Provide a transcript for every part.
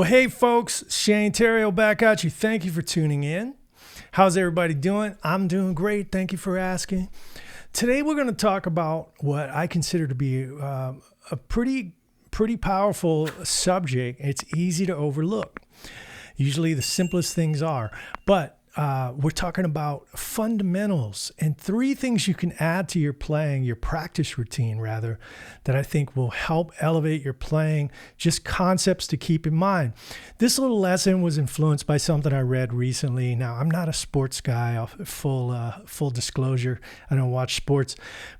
Well, hey folks, Shane Terrio back at you. Thank you for tuning in. How's everybody doing? I'm doing great. Thank you for asking. Today we're going to talk about what I consider to be a pretty powerful subject. It's easy to overlook. Usually the simplest things are, but we're talking about fundamentals and 3 things you can add to your playing, your practice routine rather, that I think will help elevate your playing, just concepts to keep in mind. This little lesson was influenced by something I read recently. Now, I'm not a sports guy, full disclosure. I don't watch sports,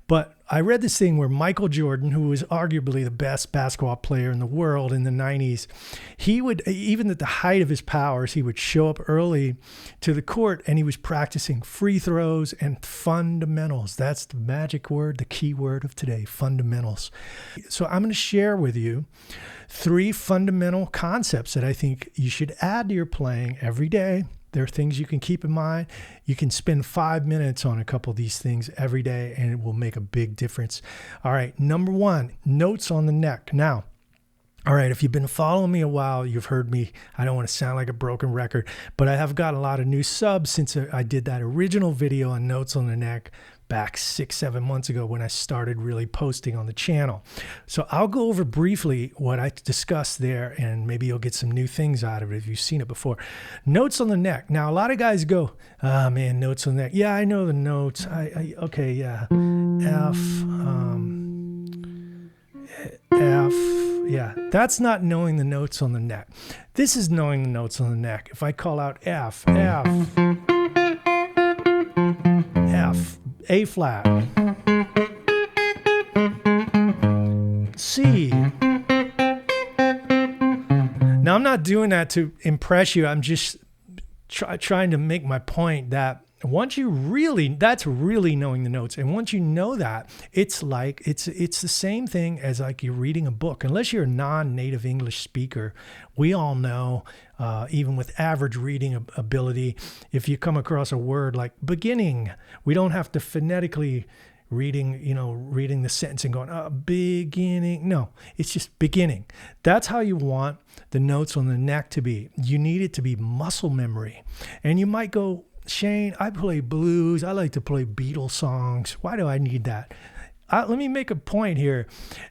but I read this thing where Michael Jordan, who was arguably the best basketball player in the world in the 90s, he would, even at the height of his powers, he would show up early to the court and he was practicing free throws and fundamentals. That's the magic word, the key word of today, fundamentals. So I'm going to share with you 3 fundamental concepts that I think you should add to your playing every day. There are things you can keep in mind. You can spend 5 minutes on a couple of these things every day and it will make a big difference. All right, number 1, notes on the neck. Now, all right, if you've been following me a while, you've heard me. I don't want to sound like a broken record, but I have got a lot of new subs since I did that original video on notes on the neck back 6-7 months ago when I started really posting on the channel. So I'll go over briefly what I discussed there and maybe you'll get some new things out of it if you've seen it before. Notes on the neck. Now, a lot of guys go, oh man, notes on the neck. Yeah, I know the notes. Okay, yeah. F. Yeah, that's not knowing the notes on the neck. This is knowing the notes on the neck. If I call out F, A flat, C. Now, I'm not doing that to impress you. I'm just trying to make my point that once you really, that's really knowing the notes. And once you know that, it's like, it's the same thing as like you're reading a book. Unless you're a non-native English speaker, we all know, even with average reading ability, if you come across a word like beginning, we don't have to phonetically reading the sentence and going, beginning. No, it's just beginning. That's how you want the notes on the neck to be. You need it to be muscle memory. And you might go, Shane, I play blues. I like to play Beatles songs. Why do I need that? Let me make a point here.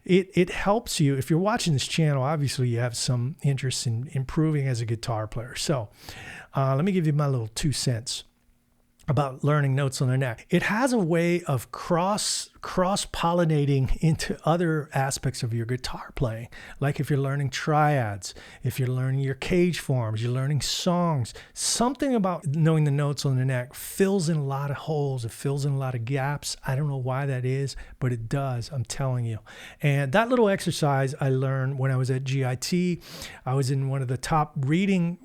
It helps you. If you're watching this channel, obviously you have some interest in improving as a guitar player. So let me give you my little 2 cents about learning notes on the neck. It has a way of cross-pollinating into other aspects of your guitar playing. Like if you're learning triads, if you're learning your cage forms, you're learning songs, something about knowing the notes on the neck fills in a lot of holes. It fills in a lot of gaps. I don't know why that is, but it does. I'm telling you. And that little exercise I learned when I was at GIT. I was in one of the top reading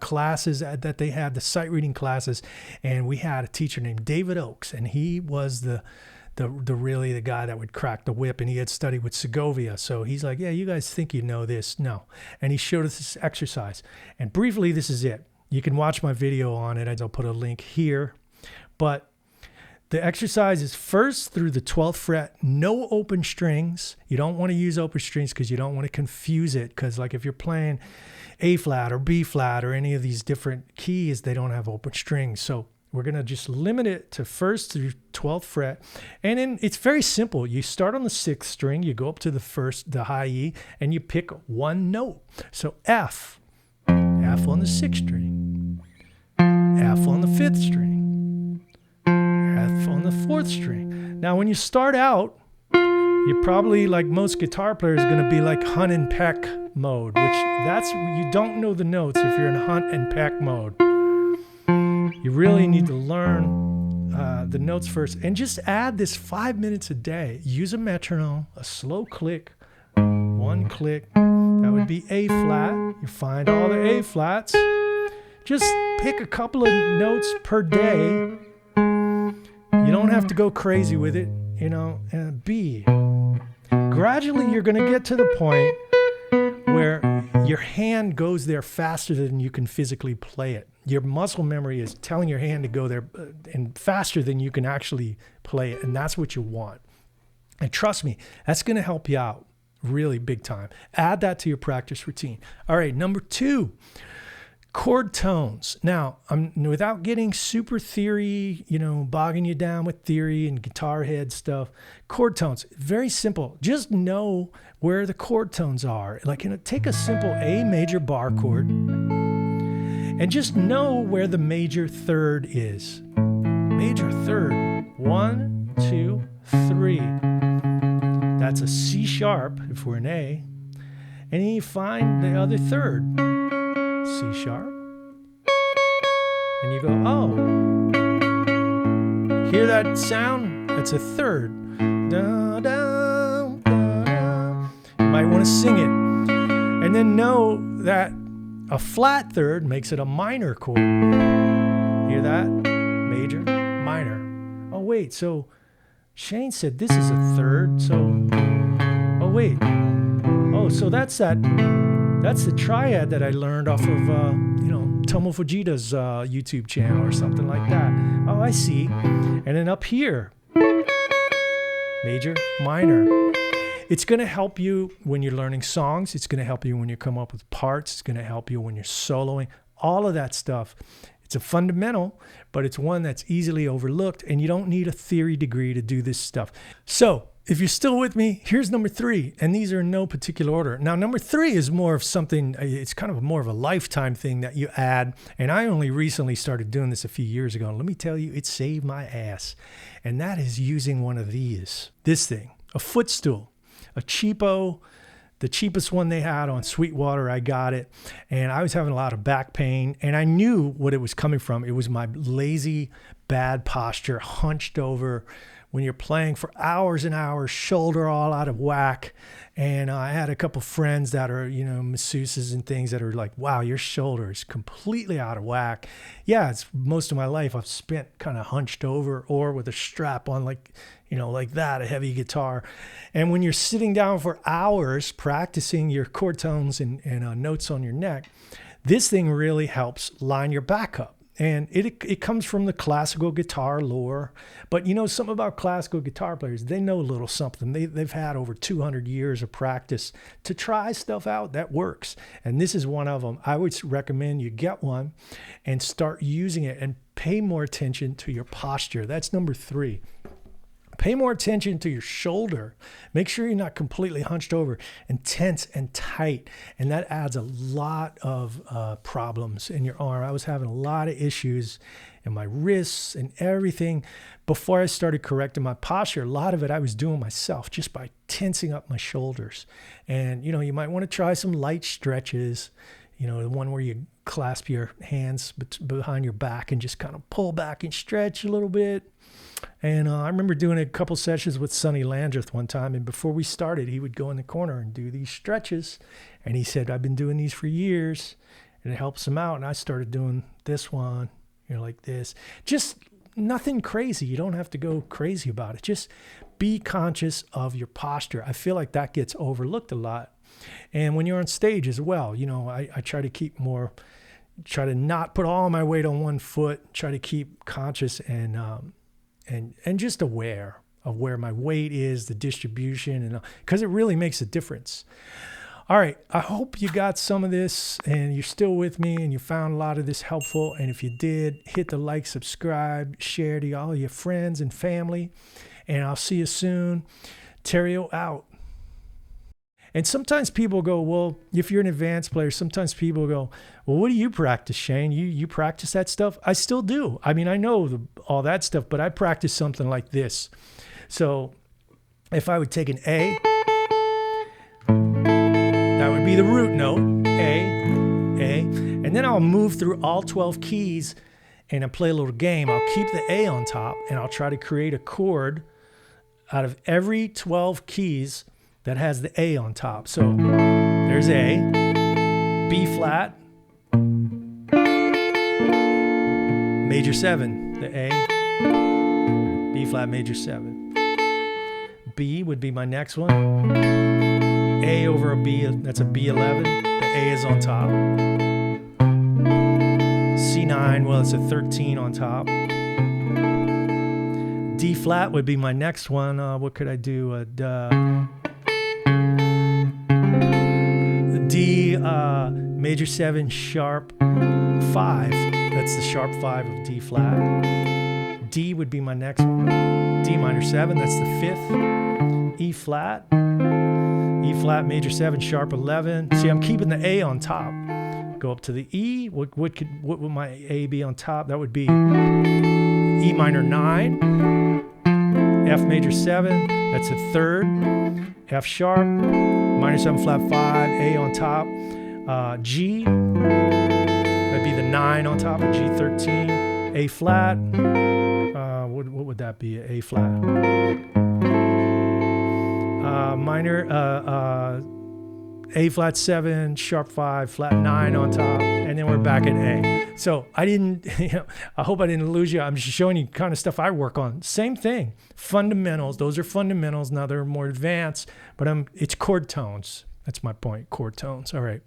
classes that they had, the sight reading classes, and we had a teacher named David Oakes, and he was the really the guy that would crack the whip, and he had studied with Segovia. So he's like, yeah, you guys think you know this? No. And he showed us this exercise. And briefly, this is it. You can watch my video on it. I'll put a link here. But the exercise is first through the 12th fret, no open strings. You don't want to use open strings because you don't want to confuse it. Because like if you're playing A flat or B flat or any of these different keys, they don't have open strings. So we're going to just limit it to first through 12th fret. And then it's very simple. You start on the 6th string, you go up to the high E, and you pick one note. So F on the 6th string, F on the 5th string, F on the 4th string. Now, when you start out, you're probably, like most guitar players, going to be like hunt and peck mode, which you don't know the notes if you're in hunt and peck mode. You really need to learn the notes first and just add this 5 minutes a day. Use a metronome, a slow click, 1 click. That would be A flat. You find all the A flats. Just pick a couple of notes per day. You don't have to go crazy with it, and B. Gradually, you're going to get to the point where your hand goes there faster than you can physically play it. Your muscle memory is telling your hand to go there and faster than you can actually play it. And that's what you want. And trust me, that's going to help you out really big time. Add that to your practice routine. All right, number 2, chord tones. Now, without getting super theory, bogging you down with theory and guitar head stuff, chord tones, very simple. Just know where the chord tones are. Like, take a simple A major bar chord and just know where the major third is. Major third, 1, 2, 3. That's a C sharp if we're an A. And then you find the other third, C sharp. And you go, oh, hear that sound? That's a third. Da, da, da, da. You might want to sing it. And then know that a flat third makes it a minor chord. Hear that? Major, minor. Oh, wait, so Shane said this is a third, so, oh, wait. Oh, so that's the triad that I learned off of, Tomo Fujita's YouTube channel or something like that. Oh, I see. And then up here, major, minor. It's going to help you when you're learning songs. It's going to help you when you come up with parts. It's going to help you when you're soloing. All of that stuff. It's a fundamental, but it's one that's easily overlooked, and you don't need a theory degree to do this stuff. So if you're still with me, here's number 3, and these are in no particular order. Now, number 3 is more of something, it's kind of more of a lifetime thing that you add, and I only recently started doing this a few years ago, and let me tell you, it saved my ass, and that is using one of this thing, a footstool, a cheapo. The cheapest one they had on Sweetwater, I got it. And I was having a lot of back pain. And I knew what it was coming from. It was my lazy, bad posture, hunched over. When you're playing for hours and hours, shoulder all out of whack. And I had a couple friends that are, masseuses and things that are like, wow, your shoulder is completely out of whack. Yeah, it's most of my life I've spent kind of hunched over or with a strap on like that, a heavy guitar. And when you're sitting down for hours practicing your chord tones and notes on your neck, this thing really helps line your back up. And it comes from the classical guitar lore. But something about classical guitar players, they know a little something. They've had over 200 years of practice to try stuff out that works. And this is one of them. I would recommend you get one and start using it and pay more attention to your posture. That's number 3. Pay more attention to your shoulder. Make sure you're not completely hunched over and tense and tight. And that adds a lot of problems in your arm. I was having a lot of issues in my wrists and everything. Before I started correcting my posture, a lot of it I was doing myself just by tensing up my shoulders. And, you might want to try some light stretches. The one where you clasp your hands behind your back and just kind of pull back and stretch a little bit. And I remember doing a couple sessions with Sonny Landreth one time. And before we started, he would go in the corner and do these stretches. And he said, I've been doing these for years. And it helps him out. And I started doing this one, like this. Just nothing crazy. You don't have to go crazy about it. Just be conscious of your posture. I feel like that gets overlooked a lot. And when you're on stage as well, I try to not put all my weight on one foot, try to keep conscious and just aware of where my weight is, the distribution, and because it really makes a difference. All right, I hope you got some of this and you're still with me and you found a lot of this helpful. And if you did, hit the like, subscribe, share to all your friends and family. And I'll see you soon. Terrio out. And sometimes people go, well, if you're an advanced player, sometimes people go, well, what do you practice, Shane? You practice that stuff? I still do. I mean, I know all that stuff, but I practice something like this. So if I would take an A, that would be the root note, A, and then I'll move through all 12 keys and I'll play a little game. I'll keep the A on top and I'll try to create a chord out of every 12 keys that has the A on top. So there's A, B flat, major 7, the A, B flat, major 7. B would be my next one. A over a B, that's a B11, the A is on top. C9, well, it's a 13 on top. D flat would be my next one. What could I do? D, major 7, sharp 5. That's the sharp 5 of D flat. D would be my next one. D minor 7, that's the 5th. E flat, major 7, sharp 11. See, I'm keeping the A on top. Go up to the E. What would my A be on top? That would be E minor 9, F major 7, that's the 3rd. F sharp, minor 7 flat 5, A on top. G, that'd be the 9 on top of G13. A flat, what would that be? A flat. Minor, A flat 7, sharp 5, flat 9 on top, and then we're back at A. So I didn't, I hope I didn't lose you. I'm just showing you kind of stuff I work on. Same thing, fundamentals. Those are fundamentals. Now they're more advanced, but it's chord tones. That's my point, chord tones. All right.